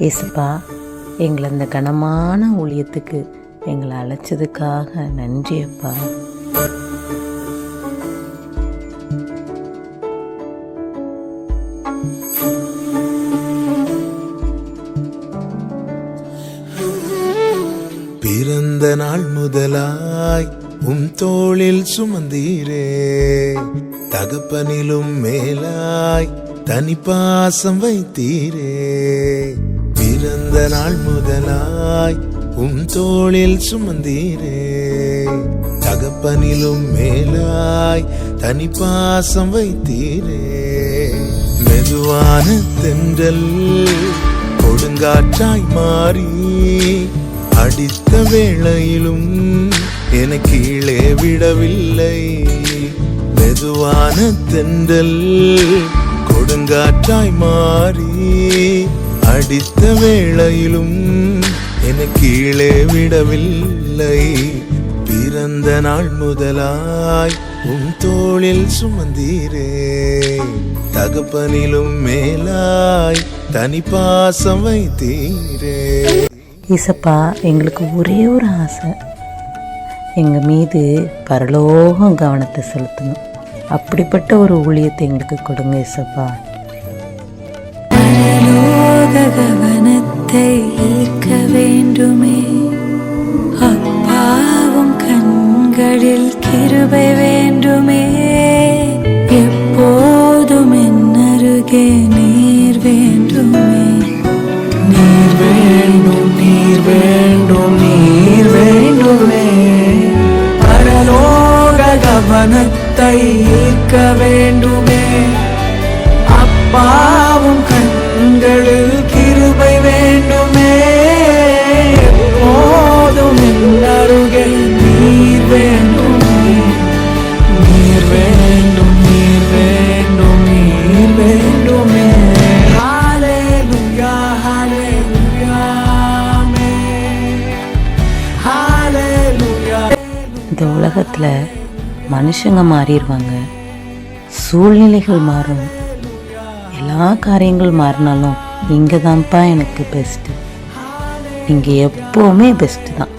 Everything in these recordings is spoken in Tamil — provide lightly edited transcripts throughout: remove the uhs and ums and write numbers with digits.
ஏசப்பா, எங்களை அந்த கனமான ஊழியத்துக்கு எங்களை அழைச்சதுக்காக நன்றி அப்பா. பிறந்த நாள் முதலாய் தோளில் சுமந்தீரே, தகப்பனிலும் மேலாய் தனி பாசம் வைத்தீரே. பிறந்த நாள் முதலாய் தோளில் சுமந்தீரே, தகப்பனிலும் மேலாய் தனி பாசம் வைத்தீரே. மெதுவான தென்றல் கொடுங்காற்றாய் மாறி அடித்த வேளையிலும் என கீழே விடவில்லை. மெதுவான தென்றல் கொடுங்காற்றாய் மாறி அடித்த வேளையிலும் என கீழே விடவில்லை. பிறந்த நாள் முதலாய் தோளில் சுமந்தீரே, தகப்பனிலும் மேலாய் தனி பாசம் வைத்தீரே. ஏசப்பா, எங்களுக்கு ஒரே ஒரு ஆசை, எங்கள் மீது பரலோகம் கவனத்தை செலுத்தணும். அப்படிப்பட்ட ஒரு ஊழியத்தை எங்களுக்கு கொடுங்க ஏசப்பா. பரலோக கவனத்தை ஈர்க்க வேண்டுமே, அப்பாவும் கண்களில் கிருபை வேண்டுமே. எப்போதும் என் அருகே நீர் வேண்டுமே. நீர் வேண்டும், நீர் வேண்டும், நீர் வேண்டுமே. பரலோக கவனத்தை ஈர்க்க வேண்டுமே, அப்பாவும் கண்களில் கிருபை வேண்டுமே. எப்போதும் என் அருகே நீர் வேண்டுமே. நீர் வேண்டும், நீர் வேண்டும், நீர் வேண்டுமே. ஹல்லேலூயா, ஹல்லேலூயா, ஆமென். ஹல்லேலூயா. இந்த உலகத்தில் மனுஷங்க மாறிடுவாங்க, சூழ்நிலைகள் மாறும், எல்லா காரியங்கள் மாறினாலும் இங்கே தான்ப்பா எனக்கு பெஸ்ட்டு. இங்கே எப்போவுமே பெஸ்ட்டு தான்.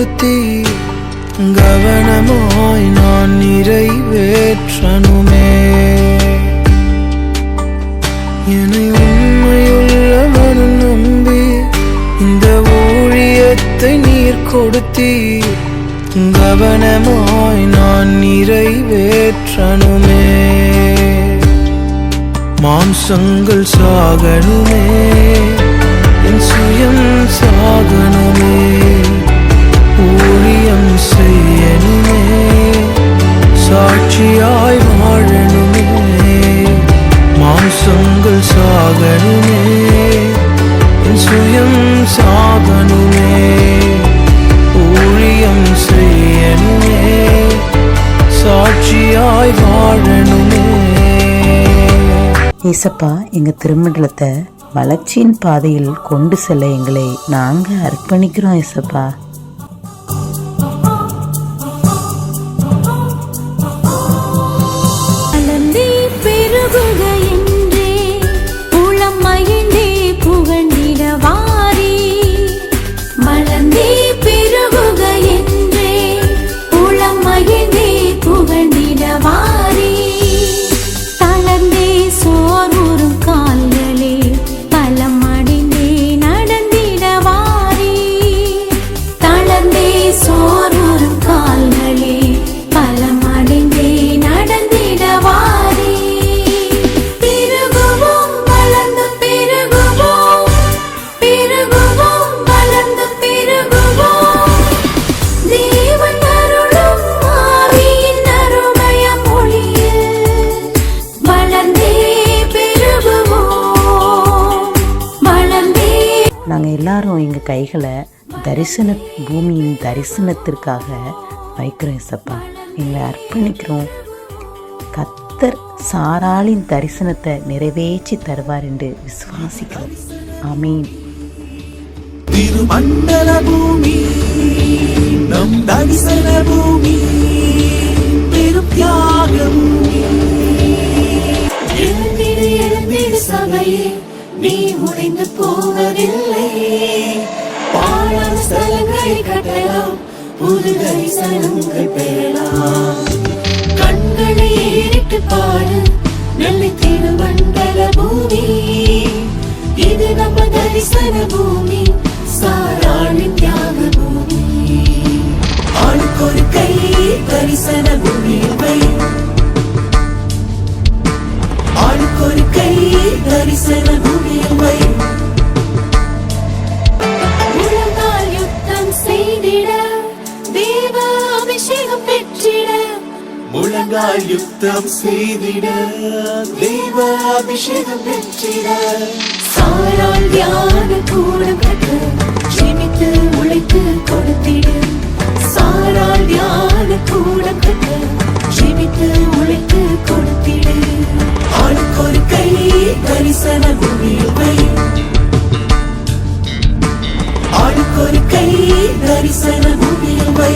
கொடுத்தீர், கவனமாய் நான் நிறைவேற்றனுமே. என்னை உண்மையுள்ளவனும் நம்பி இந்த ஊழியத்தை நீர் கொடுத்தீர், கவனமாய் நான் நிறைவேற்றனுமே. மாம்சங்கள் சாகணுமே, என் சுயம் சாகணுமே, ஊழியம் செய்யணுமே, சாட்சியாய் வாழணுமே. மாம்சங்கள் சாகணுமே, என் சுயம் சாகணுமே, ஊழியம் செய்யணுமே, சாட்சியாய் வாழணுமே. ஏசப்பா, எங்கள் திருமண்டலத்தை வளர்ச்சியின் பாதையில் கொண்டு செல்ல எங்களை நாங்கள் அர்ப்பணிக்கிறோம் ஏசப்பா. நாங்கள் எல்லாரும் எங்கள் கைகளை பூமியின் தரிசனத்திற்காக வைக்கிறோம் ஏசப்பா. எங்களை அர்ப்பணிக்கிறோம். கர்த்தர் சாராளின் தரிசனத்தை நிறைவேற்றி தருவார் என்று விசுவாசிக்கிறோம். ஆமீன். திருமண்டல பூமி நம் தரிசன பூமி, பெரும் தியாக பூமி. எழுந்திடு எழுந்திடு சபையே, நீ உடைந்து போவதில்லை. பாழான ஸ்தலங்களை கட்டலாம், புது தரிசனங்கள் பெறலாம். கண்களை ஏறிட்டு பாடு, நெல்லை திருமண்டல பூமி. இது நம்ம தரிசன பூமி, சாராளின் தியாக பூமி. ஆளுக்கு ஒரு கை தரிசன பூமியில் வை, ஆளுக்கு ஒரு கை தரிசன பூமியில் வை. முழங்கால் யுத்தம் செய்திட, தேவ அபிஷேகம் பெற்றிட. முழங்கால் யுத்தம் செய்திட, தேவ அபிஷேகம் பெற்றிட. சாரால் தியான கூடம் கட்ட, ஜெபித்து உழைத்து கொடுத்திடு. சாரால் தியான கூடம் கட்ட, ஜெபித்து உழைத்து கொடுத்திடு. ஆளுக்கு ஒரு கை தரிசன பூமியில் வை, ஆளுக்கு ஒரு கை தரிசன பூமியில் வை.